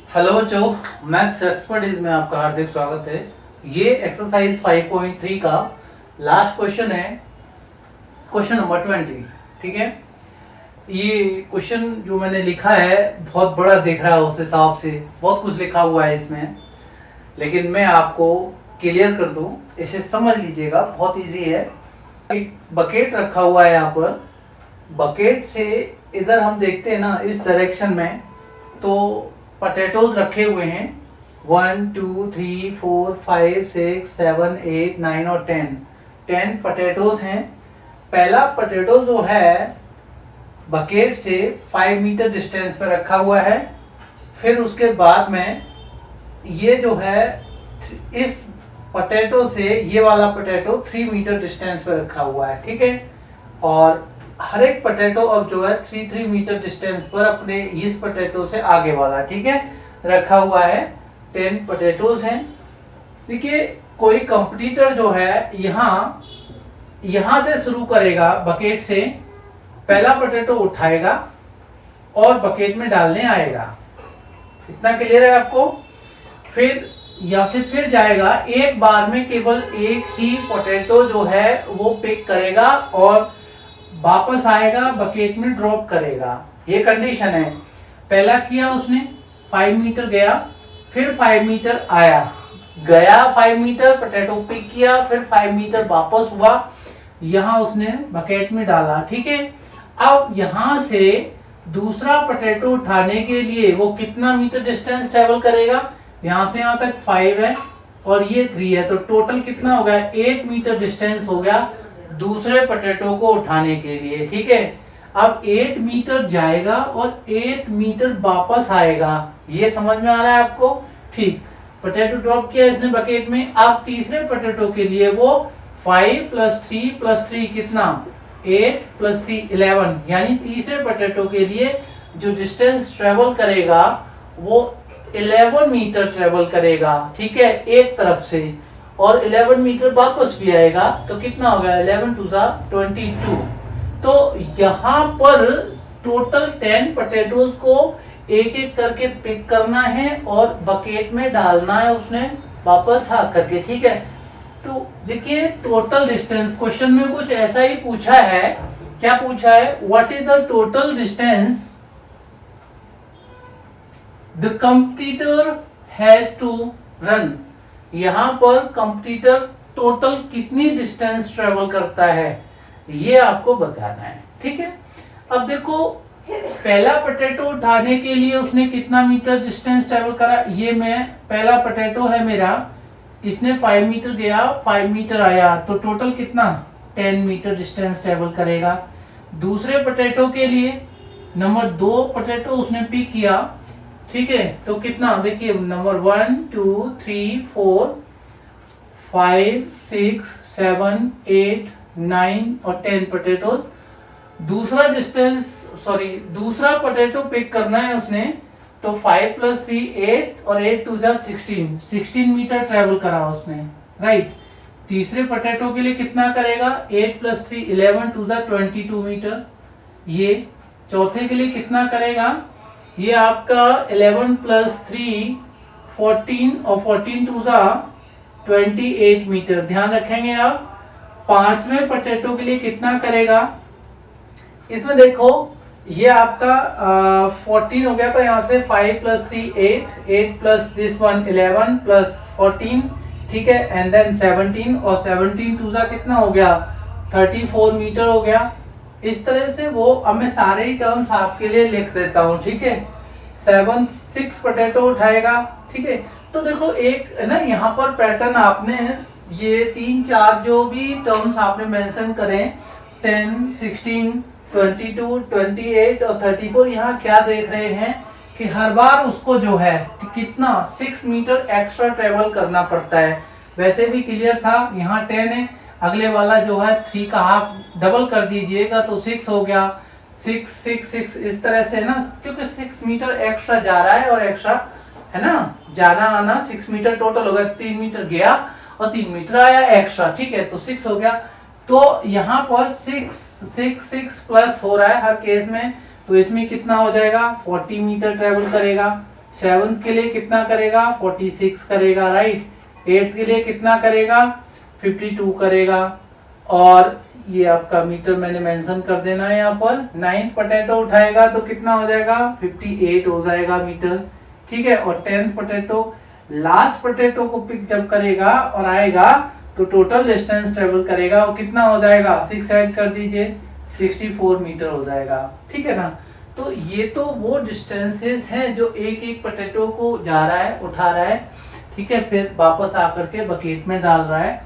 Hello बच्चों, maths expertise में आपका हार्दिक स्वागत है। ये एक्सरसाइज 5.3 का लास्ट क्वेश्चन है, क्वेश्चन नंबर 20। ठीक है, ये क्वेश्चन जो मैंने लिखा है बहुत बड़ा दिख रहा है, उस हिसाब से बहुत कुछ लिखा हुआ है इसमें, लेकिन मैं आपको क्लियर कर दूं, इसे समझ लीजिएगा, बहुत इजी है। एक बकेट रखा हुआ है यहाँ पर, बकेट से इधर हम देखते हैं ना इस डायरेक्शन में, तो पोटैटोज रखे हुए हैं 1 2 3 4 5 6 7 8 9 और 10 पोटैटोज हैं। पहला पोटैटो जो है बकेट से 5 मीटर डिस्टेंस पर रखा हुआ है। फिर उसके बाद में ये जो है इस पोटैटो से ये वाला पोटैटो 3 मीटर डिस्टेंस पर रखा हुआ है। ठीक है, और हर एक पोटैटो अब जो है 3 मीटर डिस्टेंस पर अपने इस पोटैटो से आगे वाला, ठीक है, रखा हुआ है। 10 पोटैटोज हैं। देखिए, कोई कंपटीटर जो है यहां से शुरू करेगा, बकेट से पहला पोटैटो उठाएगा और बकेट में डालने आएगा। इतना क्लियर है आपको? फिर यहां से फिर जाएगा, एक बार में केवल एक ही पोटैटो जो है वो पिक करेगा और वापस आएगा, बकेट में ड्रॉप करेगा। ये कंडीशन है। पहला किया उसने, 5 मीटर गया, फिर 5 मीटर आया, गया 5 मीटर पोटैटो पिक किया, फिर 5 मीटर वापस हुआ, यहां उसने बकेट में डाला। ठीक है, अब यहां से दूसरा पोटैटो उठाने के लिए वो कितना मीटर डिस्टेंस ट्रेवल करेगा? यहां से यहां तक 5 है और ये 3 है, तो टोटल कितना हो गया? 8 मीटर डिस्टेंस हो गया दूसरे पोटैटो को उठाने के लिए। ठीक है, अब 8 मीटर जाएगा और 8 मीटर वापस आएगा। ये समझ में आ रहा है आपको? ठीक, पोटैटो ड्रॉप किया इसने बकेट में। अब तीसरे पोटैटो के लिए वो 5 + 3 कितना? 8 + 3 11, यानी तीसरे पोटैटो के लिए जो डिस्टेंस ट्रेवल करेगा वो 11 मीटर ट्रेवल करेगा। ठीक है, एक तरफ से, और 11 मीटर वापस भी आएगा, तो कितना हो गया? 11 2 22। तो यहाँ पर टोटल 10 पोटैटोज को एक एक करके पिक करना है और बकेट में डालना है उसने वापस हाथ करके। ठीक है, तो देखिए टोटल डिस्टेंस क्वेश्चन में कुछ ऐसा ही पूछा है। क्या पूछा है? What is the total distance the competitor has to run. यहां पर कंपटीटर टोटल कितनी डिस्टेंस ट्रेवल करता है, ये आपको बताना है। ठीक है, अब देखो पहला पोटैटो उठाने के लिए उसने कितना मीटर डिस्टेंस ट्रेवल करा? ये मैं पहला पोटैटो है मेरा, इसने 5 मीटर गया, 5 मीटर आया, तो टोटल कितना? 10 मीटर डिस्टेंस ट्रेवल करेगा। दूसरे पोटैटो के लिए नंबर 2 पोटैटो उसने पिक किया। ठीक है, तो कितना? देखिए नंबर 1 2 3 4 5 6 7 8 9 और 10 पोटैटोज। दूसरा पोटैटो पिक करना है उसने, तो 5 + 3 8 और 8 2 16 मीटर ट्रेवल करा उसने। राइट, तीसरे पोटैटो के लिए कितना करेगा? 8 + 3 11 2 22 मीटर। ये चौथे के लिए कितना करेगा? ये आपका 11 + 3 14 और 14 2 28 मीटर। ध्यान रखेंगे आप। पांचवें पोटैटो के लिए कितना करेगा? इसमें देखो ये आपका 14 हो गया, तो यहाँ से 5 + 3 8 + this one 11 + 14, ठीक है, एंड देन 17 और 17 2 कितना हो गया? 34 मीटर हो गया। इस तरह से वो, अब मैं सारे ही टर्म्स आपके लिए लिख देता हूँ। ठीक है, 6 पोटैटो उठाएगा। ठीक है, तो देखो एक है ना यहाँ पर पैटर्न, आपने ये 3 4 जो भी टर्म्स आपने मेंशन करें, 10 16 22 28 और 34, यहाँ क्या देख रहे हैं कि हर बार उसको जो है कितना 6 मीटर एक्स्ट्रा ट्रेवल करना पड़ता है। वैसे भी क्लियर था, यहाँ 10 है, अगले वाला जो है 3 का हाफ डबल कर दीजिएगा तो 6 हो गया। 6 6 6 इस तरह से ना, क्योंकि 6 मीटर एक्स्ट्रा जा रहा है और एक्स्ट्रा है ना, जाना आना 6 मीटर टोटल हो गया। 3 मीटर गया और 3 मीटर आया एक्स्ट्रा। ठीक है, तो 6 हो गया। तो यहाँ पर 6 प्लस हो रहा है हर केस में, तो इसमें कितना हो जाएगा? 40 मीटर ट्रेवल करेगा। सेवंथ के लिए कितना करेगा 46 करेगा, राइट। एट्थ के लिए कितना करेगा 52 करेगा, और ये आपका मीटर मैंने मेंशन कर देना है यहाँ पर। नाइन्थ पोटैटो उठाएगा तो कितना हो जाएगा 58 हो जाएगा मीटर, ठीक है। और 10th पोटैटो, लास्ट पोटैटो को पिक जब करेगा और आएगा तो टोटल डिस्टेंस ट्रेवल करेगा वो कितना हो जाएगा, 6 ऐड कर दीजिए, 64 मीटर हो जाएगा, ठीक है ना। तो ये तो वो डिस्टेंसेस हैं जो एक एक पोटैटो को जा रहा है, उठा रहा है, ठीक है, फिर वापस आकर के बकेट में डाल रहा है।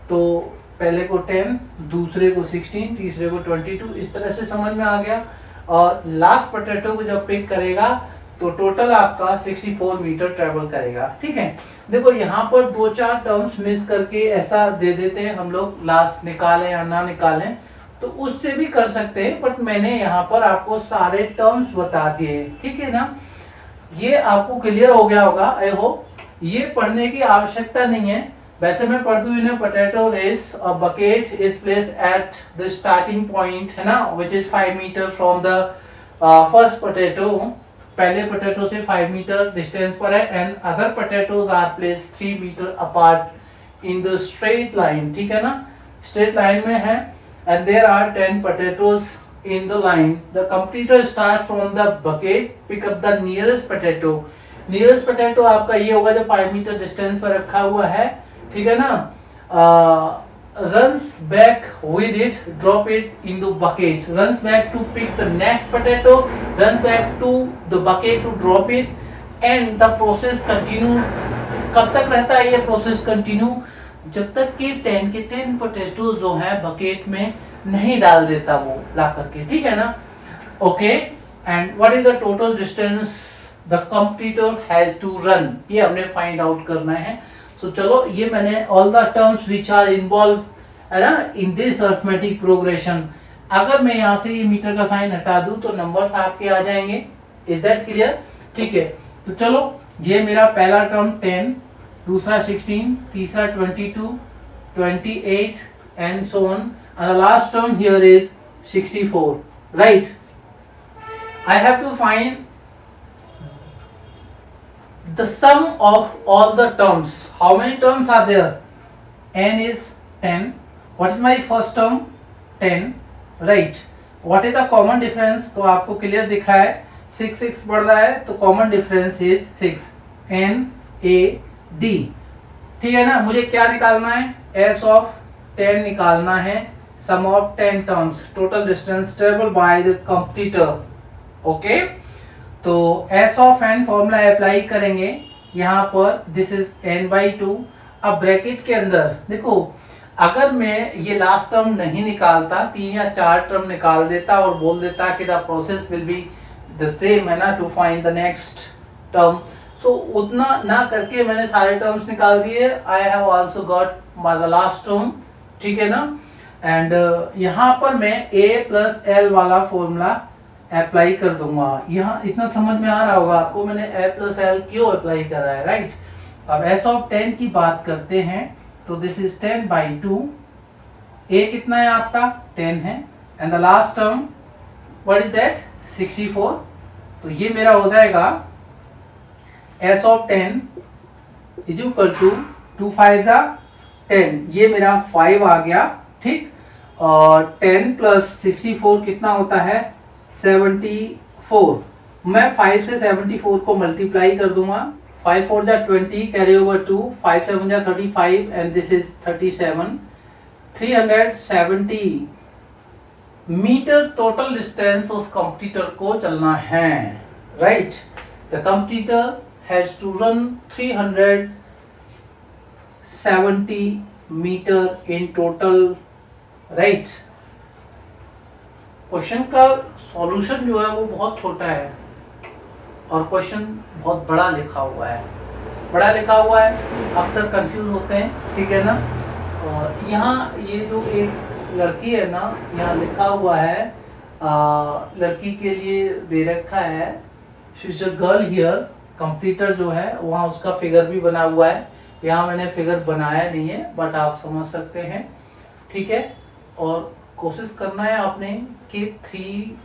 तो पहले को 10, दूसरे को 16, तीसरे को 22, इस तरह से समझ में आ गया। और लास्ट पोटैटो को जब पिक करेगा तो टोटल आपका 64 मीटर ट्रेवल करेगा, ठीक है। देखो यहाँ पर 2-4 टर्म्स मिस करके ऐसा दे देते हैं हम लोग, लास्ट निकालें या ना निकालें, तो उससे भी कर सकते हैं, बट मैंने यहाँ पर आपको सारे टर्म्स बता दिए, ठीक है ना। ये आपको क्लियर हो गया होगा, आई होप। ये पढ़ने की आवश्यकता नहीं है, वैसे मैं पढ़ दूं इन्हें। Potato race a bucket is placed at the starting point, है ना, which is 5 metre from the first potato. पहले पोटैटो से 5 मीटर डिस्टेंस पर है, and other potatoes are placed 3 metre apart in the straight line, ठीक है ना, straight line में है। And there are 10 potatoes in the line. The completer starts from the bucket, pick up the nearest potato. Nearest potato आपका ये होगा जो 5 metre distance पर रखा हुआ है, ठीक है ना। Runs back with it, drop it into bucket. Runs back to pick the next potato. Runs back to the bucket to drop it, and the process continue. कब तक रहता है ये प्रोसेस कंटिन्यू, जब तक कि 10 के 10 पोटैटो जो है बकेट में नहीं डाल देता वो ला करके, ठीक है ना। Okay, and what is the total distance the competitor has to run, ये हमने फाइंड आउट करना है। सो चलो, ये मैंने all the terms which are involve, है ना, इन दिस अरिथमेटिक प्रोग्रेशन। अगर मैं यहाँ से ये मीटर का साइन हटा दूं तो नंबर्स आपके आ जाएंगे। Is that clear? ठीक है, तो चलो, ये मेरा पहला टर्म 10, दूसरा 16, तीसरा 22, 28 and so on, and the last term here is 64, right? I have to find the sum of all the terms. How many terms are there? N is 10. What is my first term? 10, right? What is the common difference? तो आपको clear दिख रहा है, 6 बढ़ रहा है, तो common difference is 6, NAD, ठीक है ना। मुझे क्या निकालना है, S of 10 निकालना है, sum of 10 terms, total distance travel by the competitor. Okay, तो S of n formula apply करेंगे यहाँ पर, दिस इज n/2। अब ब्रैकेट के अंदर देखो, अगर मैं ये लास्ट टर्म नहीं निकालता, 3 या 4 टर्म निकाल देता और बोल देता कि the process will be the same, है ना, to find the next term, so उतना ना करके मैंने सारे टर्म्स निकाल दिए। I have also got my the last term, ठीक है ना। एंड यहाँ पर मैं a प्लस एल वाला फॉर्मूला अप्लाई कर दूंगा। यहाँ इतना समझ में आ रहा होगा आपको मैंने a प्लस एल क्यों अप्लाई कर रहा है, राइट। अब S of 10 की बात करते हैं, तो दिस इज 10/2, a कितना है आपका 10 है, and the last term what is that 64। तो ये मेरा हो जाएगा S of 10 is equal to 2 5 10, ये मेरा 5 आ गया, ठीक। और 10 प्लस 64 कितना होता है 74। मैं 5 से 74 को मल्टीप्लाई कर दूंगा, 5 4 जा 20, कैरी ओवर 2, 5 7 जा 35, and this is 37, 370 metre total distance उस कंप्लीटर को चलना है, right. The competitor has to run 370 metre in total, right. Question का सॉल्यूशन जो है वो बहुत छोटा है और क्वेश्चन बहुत बड़ा लिखा हुआ है, अक्सर कंफ्यूज होते हैं, ठीक है ना। और यहाँ ये जो एक लड़की है ना, यहाँ लिखा हुआ है लड़की के लिए दे रखा है, she is a girl here. Competitor जो है वहाँ उसका फिगर भी बना हुआ है, यहाँ मैंने फिगर बनाया नहीं है, बट आप समझ सकते हैं, ठीक है। और कोशिश करना है आपने कि 3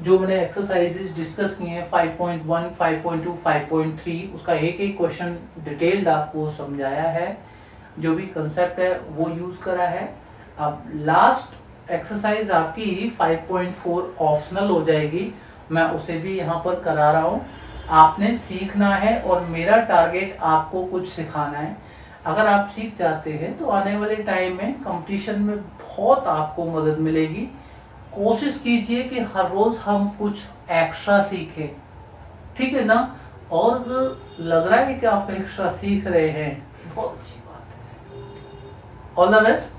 जो मैंने एक्सरसाइजेस डिस्कस किए हैं 5.1, 5.2, 5.3, उसका एक एक क्वेश्चन डिटेल्ड आपको समझाया है, जो भी कंसेप्ट है वो यूज करा है। अब लास्ट एक्सरसाइज आपकी 5.4 ऑप्शनल हो जाएगी, मैं उसे भी यहाँ पर करा रहा हूँ। आपने सीखना है और मेरा टारगेट आपको कुछ सिखाना है। अगर आप सीख जाते हैं तो आने वाले टाइम में कंपटीशन में बहुत आपको मदद मिलेगी। कोशिश कीजिए कि हर रोज हम कुछ एक्स्ट्रा सीखें, ठीक है ना। और लग रहा है कि आप एक्स्ट्रा सीख रहे हैं, बहुत अच्छी बात है। All the best.